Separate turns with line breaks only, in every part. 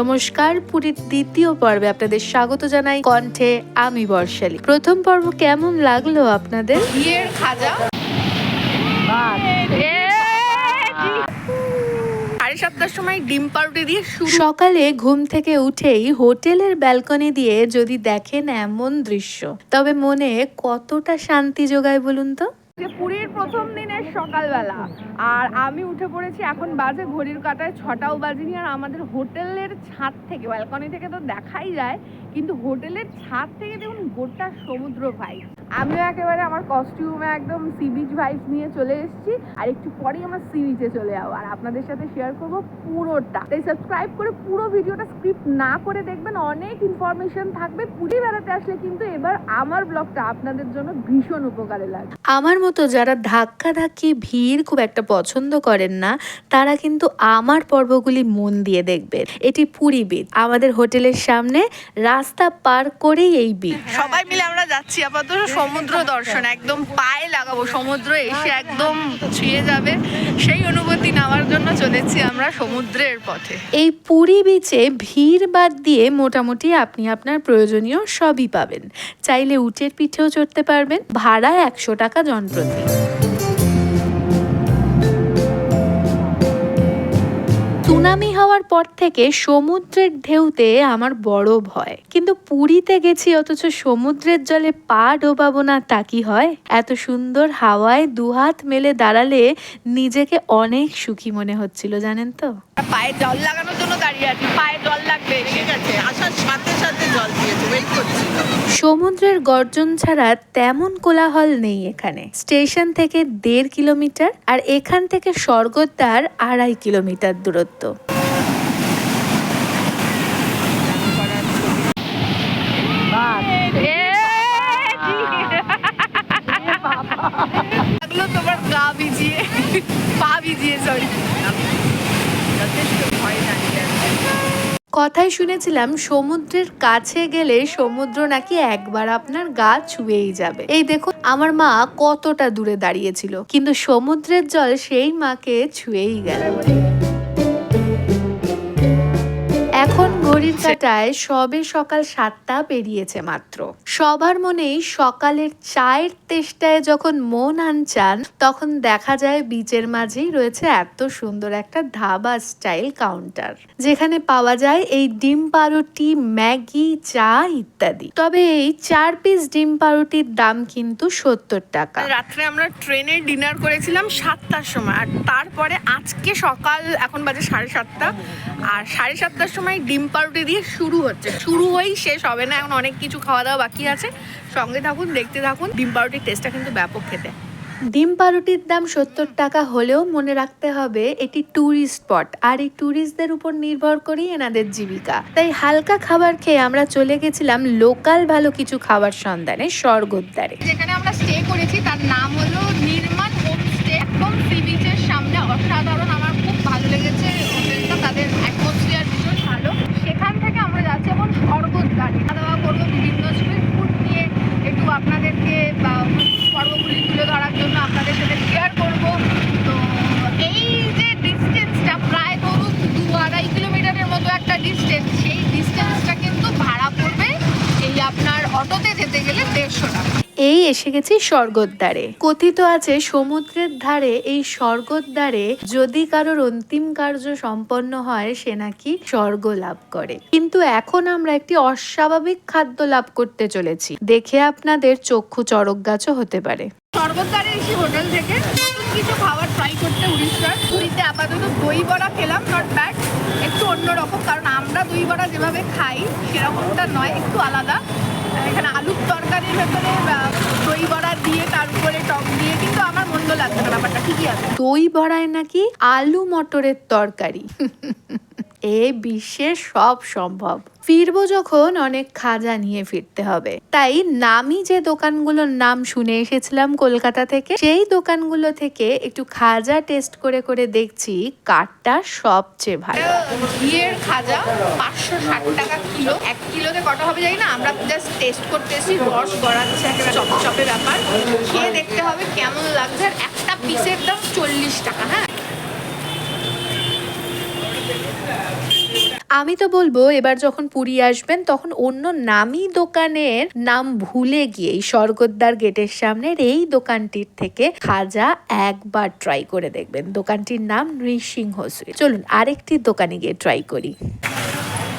নমস্কার, পুরীর দ্বিতীয় পর্বে আপনাদের স্বাগত জানাই। কণ্ঠে আমি বর্ষালী। প্রথম পর্ব কেমন লাগলো আপনাদের?
বিয়ের খাজা 7:30টার সময় ডিম পাউরুটি দিয়ে শুরু।
সকালে ঘুম থেকে উঠেই হোটেলের ব্যালকনি দিয়ে যদি দেখেন এমন দৃশ্য, তবে মনে কতটা শান্তি যোগায় বলুন তো।
পুরীর প্রথম দিনের সকালবেলা আর আমি উঠে পড়েছি, এখন বাজে ঘড়ির কাঁটায় 6টাও বাজেনি। আর আমাদের হোটেলের ছাদ থেকে, ব্যালকনি থেকে তো দেখাই যায়, কিন্তু হোটেলের ছাদ থেকে দেখুন গোটা সমুদ্র ভাইব। আমিও একেবারে আমার কস্টিউমে একদম সি বিচ ভাইব নিয়ে চলে এসেছি, আর একটু পরেই আমার সি বিচে চলে যাবো আর আপনাদের সাথে শেয়ার করবো পুরোটা। তাই সাবস্ক্রাইব করে পুরো ভিডিওটা স্ক্রিপ্ট না করে দেখবেন, অনেক ইনফরমেশন থাকবে। পুরী বেড়াতে আসলে কিন্তু এবার আমার ব্লগটা আপনাদের জন্য ভীষণ উপকারে লাগবে।
আমার মতো যারা ধাক্কাধাক্কি ভিড় খুব একটা পছন্দ করেন না, তারা কিন্তু আমার পর্বগুলি মন দিয়ে দেখবেন। এটি পুরী বিচ, আমাদের হোটেলের সামনে রাস্তা পার করেই এই বিচ।
সবাই মিলে আমরা যাচ্ছি আপাতত সমুদ্র দর্শন, একদম পায়ে লাগাবো সমুদ্র, এসে একদম ছুঁয়ে যাবে সেই অনুভূতি নেওয়ার জন্য চলেছি আমরা সমুদ্রের পথে।
এই পুরী বিচে ভিড় বাদ দিয়ে মোটামুটি আপনি আপনার প্রয়োজনীয় সবই পাবেন। চাইলে উটের পিঠেও চড়তে পারবেন, ভাড়া 100 টাকা জনপ্রতি। সুনামি হওয়ার পর থেকে সমুদ্রের ঢেউতে আমার বড় ভয়, কিন্তু পুরীতে গেছি অথচ সমুদ্রের জলে পা ডোবাবো না তা কি হয়? এত সুন্দর হাওয়ায় দুহাত মেলে দাঁড়ালে নিজেকে অনেক সুখী মনে হচ্ছিল, জানেন তো।
পায়ে জল লাগানোর জন্য দাঁড়িয়ে আছি, পায়ে জল লাগবে, ঠিক আছে, আসার সাথে সাথে জল দিয়েছে, ওয়েট করছি।
সমুদ্রের গর্জন ছাড়া তেমন কোলাহল নেই এখানে। স্টেশন থেকে 1.5 কিলোমিটার আর এখান থেকে স্বর্গদ্বার 2.5 কিলোমিটার দূরত্ব।
তোমার গা ভিজিয়ে, পা ভিজিয়ে, সরি।
কথায় শুনেছিলাম সমুদ্রের কাছে গেলে সমুদ্র নাকি একবার আপনার গা ছুঁয়েই যাবে। এই দেখুন আমার মা কতটা দূরে দাঁড়িয়েছিল, কিন্তু সমুদ্রের জল সেই মাকে ছুঁয়েই গেল। এখন ঘড়ির কাঁটায় সবে সকাল 7টা পেরিয়েছে মাত্র। সবার মনেই সকালের চায়ের তেষ্টায় যখন মন আনচান, তখন দেখা যায় বিচের মাঝেই রয়েছে এত সুন্দর একটা ধাবা স্টাইল কাউন্টার, যেখানে পাওয়া যায় এই ডিম পাউরুটি, ম্যাগি, চা ইত্যাদি। তবে এই 4 পিস ডিম পাউরুটির দাম কিন্তু 70 টাকা।
রাত্রে আমরা ট্রেনে ডিনার করেছিলাম 7টার সময়, আর তারপরে আজকে সকাল এখন বাজে 7:30, আর 7:30টার সময় ডিম পাউরুটি দিয়ে শুরু হচ্ছে। শুরু হয়েই শেষ হবে না, এখন অনেক কিছু খাওয়া দাওয়া বাকি আছে। সঙ্গে থাকুন, দেখতে থাকুন। ডিম পাউরুটির টেস্টটা কিন্তু ব্যাপক খেতে।
ডিম পাউরুটির দাম 70 টাকা হলেও মনে রাখতে হবে এটি ট্যুরিস্ট স্পট, আর এই ট্যুরিস্টদের উপর নির্ভর করেই এনাদের জীবিকা। তাই হালকা খাবার খেয়ে আমরা চলে গেছিলাম লোকাল ভালো কিছু খাবার সন্ধানে স্বর্গদ্বারে।
যেখানে আমরা স্টে করেছি তার নাম হলো নির্মাণ হোমস্টে, একদম সি বিচের সামনে। অসাধারণ, আমার খুব ভালো লেগেছে হোটেলটা, তাদের অ্যাটমসফিয়ার ভীষণ ভালো। সেখান থেকে আমরা যাচ্ছি এখন স্বর্গদ্বারে। খাওয়া দাওয়া করবো, বিভিন্ন স্ট্রিট ফুড নিয়ে একটু আপনাদেরকে পর্বগুলি তুলে ধরার জন্য আপনাদের সাথে শেয়ার করবো। তো এই যে ডিস্টেন্সটা প্রায় ধরুন 2-2.5 কিলোমিটারের মতো একটা ডিস্টেন্স, সেই ডিস্টেন্সটা কিন্তু ভাড়া পড়বে এই আপনার অটোতে যেতে গেলে 150 টাকা।
এই এসে গেছি স্বর্গদ্বারে। কথিত আছে সমুদ্রের ধারে এই স্বর্গদ্বারে যদি কারোর অন্তিম কার্য সম্পন্ন হয়, সে নাকি স্বর্গ লাভ করে। কিন্তু এখন আমরা একটি অস্বাভাবিক খাদ্য লাভ করতে চলেছি, দেখে আপনাদের চক্ষু চড়ক গাছও হতে পারে।
স্বর্গদ্বারে এসে হোটেল থেকে কিছু খাবার ট্রাই করতে উড়িষ্যার। পুরীতে আপাতত দই বড়া খেলাম, নট ব্যাড, একটু অন্যরকম, কারণ আমরা দই বড়া যেভাবে খাই সেরকমটা নয়, একটু আলাদা। এখানে আলুর তরকারির ভেতরে দই বড়া দিয়ে, তার উপরে টক দিয়ে, কিন্তু আমার মন্দ লাগছে না, ব্যাপারটা ঠিকই আছে।
দই বড়ায় নাকি আলু মটরের তরকারি। এ বিশ্বে সব সম্ভব। ফিরবো যখন অনেক খাজা নিয়ে ফিরতে হবে, তাই নামি যে দোকানগুলোর নাম শুনে এসেছিলাম কলকাতা থেকে, সেই দোকানগুলো থেকে একটু খাজা টেস্ট করে করে দেখছি কারটা সবচেয়ে ভালো।
বিয়ের খাজা 560 টাকা কিলো। 1 কিলোতে কত হবে জানি না, আমরা জাস্ট টেস্ট করতে এসেছি। রস গড়াচ্ছে, একটা চপচপে ব্যাপার, খেয়ে দেখতে হবে কেমন লাগছে। আর একটা পিসের দাম 40 টাকা। হ্যাঁ,
আমি তো বলবো এবার যখন পুরী আসবেন তখন অন্য নামি দোকানের নাম ভুলে গিয়ে স্বর্গদ্বার গেটের সামনের এই দোকানটির থেকে খাজা একবার ট্রাই করে দেখবেন। দোকানটির নাম নৃসিংহ সুইট। চলুন আরেকটি দোকানে গিয়ে ট্রাই করি।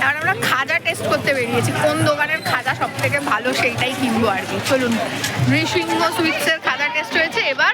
এবার আমরা খাজা টেস্ট করতে বেরিয়েছি, কোন দোকানের খাজা সব থেকে ভালো সেইটাই কিনবো আর কি। চলুন, নৃসিংহ সুইটসের খাজা টেস্ট হয়েছে, এবার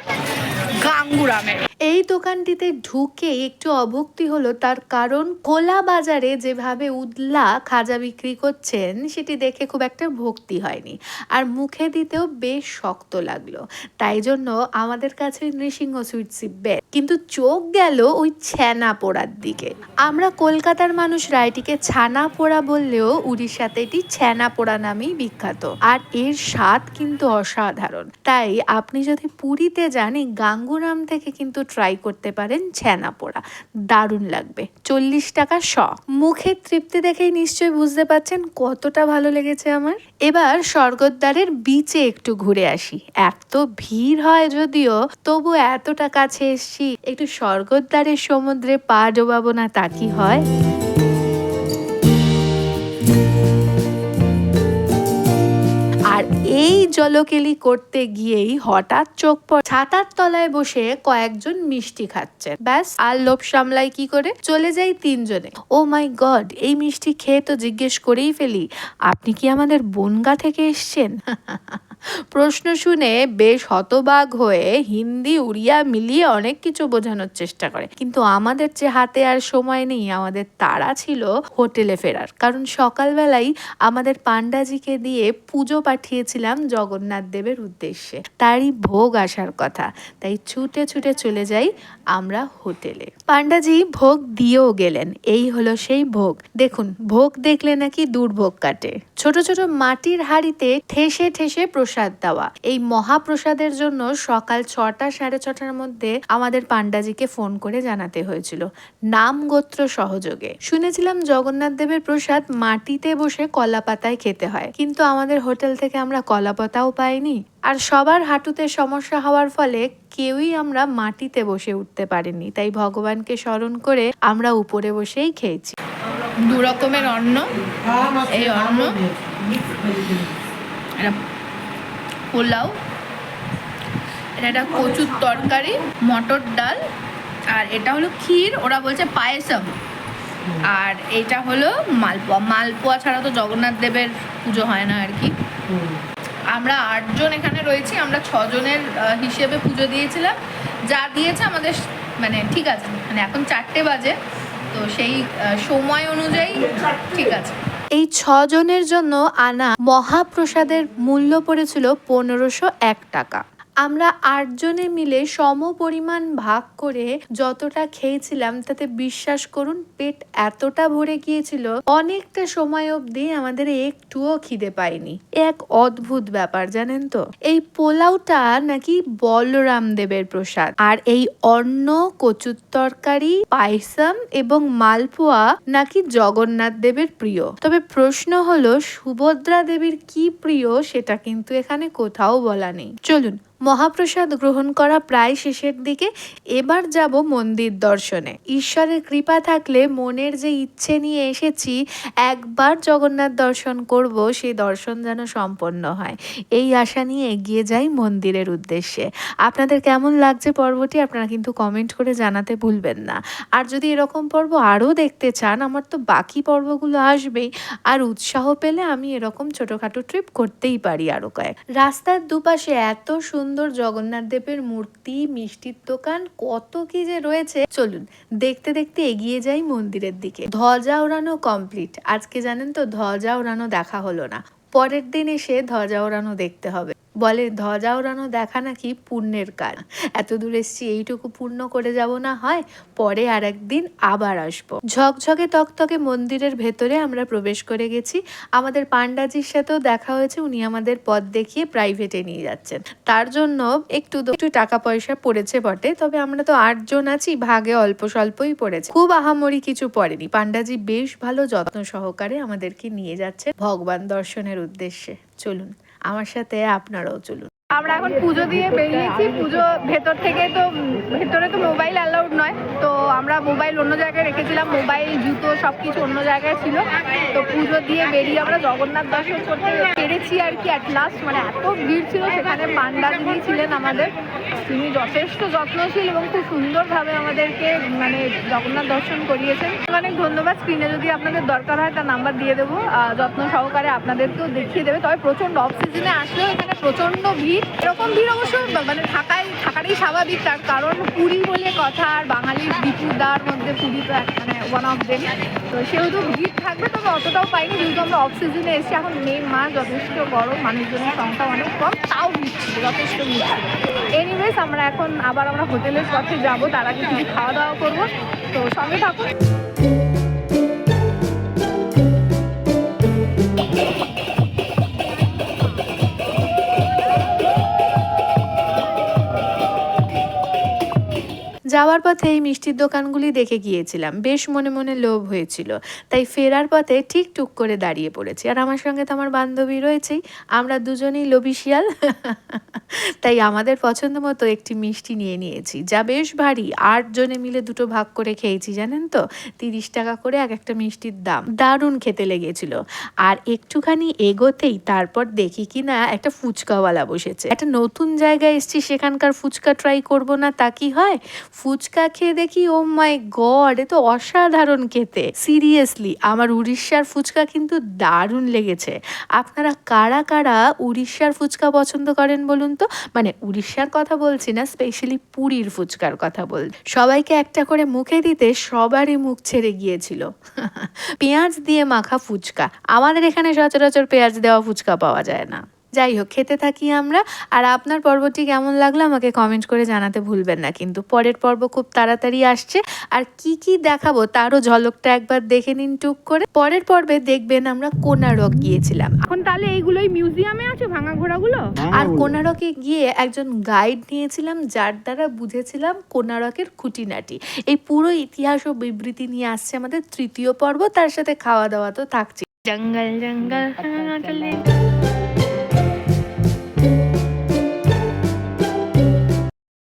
গাঙ্গুরামের।
এই দোকানটিতে ঢুকে একটু অভক্তি হলো, তার কারণ খোলা বাজারে যেভাবে উদলা খাজা বিক্রি করছেন সেটি দেখে খুব একটা ভক্তি হয়নি, আর মুখে দিতেও বেশ শক্ত লাগলো। তাই জন্য আমাদের কাছে নৃসিংহ সুইটসই বেস্ট। কিন্তু চোখ গেল ওই ছানা পোড়ার দিকে। আমরা কলকাতার মানুষরা এটিকে ছানা পোড়া বললেও উড়িষ্যাতে এটি ছানা পোড়া নামেই বিখ্যাত, আর এর স্বাদ কিন্তু অসাধারণ। তাই আপনি যদি পুরীতে যান এই গাঙ্গুরাম থেকে কিন্তু ট্রাই করতে পারেন ছানা পোড়া, দারুণ লাগবে। 40 টাকা শ। মুখের তৃপ্তি দেখেই নিশ্চয়ই বুঝতে পারছেন কতটা ভালো লেগেছে আমার। এবার স্বর্গদ্বারের বিচে একটু ঘুরে আসি। এত ভিড় হয় যদিও, তবু এতটা কাছে এসছি, একটু স্বর্গদ্বারের সমুদ্রে পা ডোবাবো না তা কি হয়? আর এই জলকেলি করতে গিয়েই হঠাৎ চোখ পড়ে ছাতার তলায় বসে কয়েকজন মিষ্টি খাচ্ছে। ব্যাস, আর লোভ সামলাই কি করে, চলে যাই 3 জনে। ও মাই গড, এই মিষ্টি খেয়ে তো জিজ্ঞেস করেই ফেলি, আপনি কি আমাদের বনগা থেকে এসছেন? প্রশ্ন শুনে বেশ হতবাক হয়ে হিন্দি উড়িয়া মিলিয়ে অনেক কিছু বোঝানোর চেষ্টা করে, কিন্তু আমাদের যে হাতে আর সময় নেই, আমাদের তাড়া ছিল হোটেলে ফেরার। কারণ সকালবেলাই আমাদের পান্ডাজিকে দিয়ে পুজো পাঠিয়েছিলাম জগন্নাথ দেবের উদ্দেশ্যে, তারই ভোগ আসার কথা। তাই ছুটে ছুটে চলে যাই আমরা হোটেলে। পান্ডাজি ভোগ দিয়েও গেলেন। এই হলো সেই ভোগ। দেখুন, ভোগ দেখলে নাকি দুর্ভোগ কাটে। ছোট ছোট মাটির হাঁড়িতে ঠেসে ঠেসে প্রসাদ দেওয়া। এই মহাপ্রসাদের জন্য সকাল 6টা 6:30টার মধ্যে আমাদের পান্ডাজিকে ফোন করে জানাতে হয়েছিল, নাম গোত্র সহযোগে। শুনেছিলাম জগন্নাথ দেবের প্রসাদ মাটিতে বসে কলা পাতায় খেতে হয়, কিন্তু আমাদের হোটেল থেকে আমরা কলা পাতাও পাইনি। আর সবার হাঁটুতে সমস্যা হওয়ার ফলে কেউই আমরা মাটিতে বসে উঠতে পারিনি। তাই ভগবানকে স্মরণ করে আমরা উপরে বসেই খেয়েছি।
2 রকমের অন্ন, এই অন্ন, এটা পোলাও, এটা একটা কচুর তরকারি, মটর ডাল, আর এটা হলো ক্ষীর, ওরা বলছে পায়েসম, আর এটা হলো মালপোয়া। মালপোয়া ছাড়া তো জগন্নাথ দেবের পুজো হয় না আর কি। আমরা 8 জন এখানে রয়েছি, আমরা 6 জনের হিসেবে পুজো দিয়েছিলাম। যা দিয়েছে আমাদের মানে ঠিক আছে, মানে এখন 4টে বাজে, তো সেই সময় অনুযায়ী ঠিক আছে।
এই 6 জনের জন্য আনা মহাপ্রসাদের মূল্য পড়েছিল 1501 টাকা। আমরা 8 জনে মিলে সম পরিমাণ ভাগ করে যতটা খেয়েছিলাম তাতে বিশ্বাস করুন পেট এতটা ভরে গিয়েছিল, অনেকটা সময় অবধি আমাদের একটুও খিদে পায়নি। এক অদ্ভুত ব্যাপার জানেন তো, এই পোলাওটা নাকি বলরাম দেবের প্রসাদ, আর এই অন্ন, কচুর তরকারি, পায়সম এবং মালপোয়া নাকি জগন্নাথ দেবের প্রিয়। তবে প্রশ্ন হলো সুভদ্রা দেবীর কি প্রিয় সেটা কিন্তু এখানে কোথাও বলা নেই। চলুন, মহাপ্রসাদ গ্রহণ করা প্রায় শেষের দিকে, এবার যাব মন্দির দর্শনে। ঈশ্বরের কৃপা থাকলে মনের যে ইচ্ছে নিয়ে এসেছি একবার জগন্নাথ দর্শন করব, সেই দর্শন যেন সম্পন্ন হয়, এই আশা নিয়ে এগিয়ে যাই মন্দিরের উদ্দেশ্যে। আপনাদের কেমন লাগছে পর্বটি আপনারা কিন্তু কমেন্ট করে জানাতে ভুলবেন না। আর যদি এরকম পর্ব আরও দেখতে চান, আমার তো বাকি পর্বগুলো আসবেই, আর উৎসাহ পেলে আমি এরকম ছোটোখাটো ট্রিপ করতেই পারি আরও কয়েক। রাস্তার দুপাশে এত সুন্দর জগন্নাথ দেবের মূর্তি, মিষ্টির দোকান, কত কি যে রয়েছে। চলুন দেখতে দেখতে এগিয়ে যাই মন্দিরের দিকে। ধ্বজা ওড়ানো কমপ্লিট। আজকে জানেন তো ধ্বজা ওড়ানো দেখা হলো না, পরের দিন এসে ধ্বজা ওড়ানো দেখতে হবে। বলে ধ্বজা ওড়ানো দেখা নাকি পুণ্যের কাজ। এত দূর এসছি, এইটুকু পূর্ণ করে যাব না হয়, পরে আর একদিন আবার আসবো। ঝকঝকে তকতকে মন্দিরের ভেতরে আমরা প্রবেশ করে গেছি। আমাদের পান্ডাজির সাথেও দেখা হয়েছে, উনি আমাদের পথ দেখিয়ে প্রাইভেটে নিয়ে যাচ্ছেন। তার জন্য একটু টাকা পয়সা পড়েছে বটে, তবে আমরা তো 8 জন আছি, ভাগে অল্প স্বল্পই পড়েছে, খুব আহামরি কিছু পড়েনি। পান্ডাজি বেশ ভালো যত্ন সহকারে আমাদেরকে নিয়ে যাচ্ছে ভগবান দর্শনের উদ্দেশ্যে। চলুন আমার সাথে আপনারাও চলুন।
আমরা এখন পুজো দিয়ে বেরিয়েছি। পুজো ভেতর থেকে তো, ভেতরে তো মোবাইল অ্যালাউড নয়, তো আমরা মোবাইল অন্য জায়গায় রেখেছিলাম, মোবাইল জুতো সব কিছু অন্য জায়গায় ছিল। তো পুজো দিয়ে বেরিয়ে আমরা জগন্নাথ দর্শন করতে পেরেছি আর কি অ্যাট লাস্ট। মানে এত ভিড় ছিল, সেখানে পান্ডা যিনি ছিলেন আমাদের, তিনি যথেষ্ট যত্নশীল এবং খুব সুন্দরভাবে আমাদেরকে মানে জগন্নাথ দর্শন করিয়েছেন। অনেক ধন্যবাদ। স্ক্রিনে যদি আপনাদের দরকার হয় তার নাম্বার দিয়ে দেবো, যত্ন সহকারে আপনাদেরকেও দেখিয়ে দেবে। তবে প্রচণ্ড অফ সিজনে আসলেও এখানে প্রচণ্ড ভিড়। এরকম ভিড় অবশ্য মানে থাকাটাই স্বাভাবিক, তার কারণ পুরী বলে কথা, আর বাঙালির বিপুদার মধ্যে পুরী তো মানে ওয়ান অফ দেম, তো সেহেতু ভিড় থাকবে। তবে অতটাও পাইনি, যেহেতু আমরা অফ সিজনে এসেছি। এখন মে মাস, যথেষ্ট গরম, মানুষজনের সংখ্যা অনেক কম, তাও ভিড় ছিল, যথেষ্ট ভিড় ছিল। এনিওয়েজ আমরা এখন আবার আমরা হোটেলের পথে যাব, তার আগে কিছু খাওয়া দাওয়া করবো, তো সঙ্গে থাকুন।
যাওয়ার পথে এই মিষ্টির দোকানগুলি দেখে গিয়েছিলাম, বেশ মনে মনে লোভ হয়েছিল, তাই ফেরার পথে ঠিক টুক করে দাঁড়িয়ে পড়েছি। আর আমার সঙ্গে তো আমার বান্ধবী রয়েছেই, আমরা দুজনেই লোভী শিয়াল। তাই আমাদের পছন্দ মতো একটি মিষ্টি নিয়ে নিয়েছি, যা বেশ ভারী। 8 জনে মিলে দুটো ভাগ করে খেয়েছি, জানেন তো, 30 টাকা করে এক একটা মিষ্টির দাম। দারুণ খেতে লেগেছিল। আর একটুখানি এগোতেই তারপর দেখি কি না একটা ফুচকাওয়ালা বসেছে। একটা নতুন জায়গায় এসেছি, সেখানকার ফুচকা ট্রাই করব না তা কি হয়? ফুচকা খেয়ে দেখি, ও মাই গড, এ তো অসাধারণ খেতে। সিরিয়াসলি আমার উড়িষ্যার ফুচকা কিন্তু দারুণ লেগেছে। আপনারা কারা কারা উড়িষ্যার ফুচকা পছন্দ করেন বলুন তো? মানে উড়িষ্যার কথা বলছি না, স্পেশালি পুরীর ফুচকার কথা বল। সবাইকে একটা করে মুখে দিতে সবারই মুখ ছেড়ে গিয়েছিল। পেঁয়াজ দিয়ে মাখা ফুচকা, আমাদের এখানে সচরাচর পেঁয়াজ দেওয়া ফুচকা পাওয়া যায় না। যাই হোক, খেতে থাকি আমরা। আর আপনার পর্বটি কেমন লাগলো আমাকে কমেন্ট করে জানাতে ভুলবেন না। কিন্তু পরের পর্ব খুব তাড়াতাড়ি আসছে, আর কি কি দেখাবো তারও ঝলকটা একবার দেখে নিন টুক করে। পরের পর্বে দেখবেন আমরা কোনারক গিয়েছিলাম।
এখন তাহলে এইগুলোই মিউজিয়ামে আছে, ভাঙা ঘোড়াগুলো।
আর কোনারকে গিয়ে একজন গাইড নিয়েছিলাম, যার দ্বারা বুঝেছিলাম কোনারকের খুঁটিনাটি। এই পুরো ইতিহাস ও বিবৃতি নিয়ে আসছে আমাদের 3য় পর্ব, তার সাথে খাওয়া দাওয়া তো থাকছে। জঙ্গল জঙ্গল চলে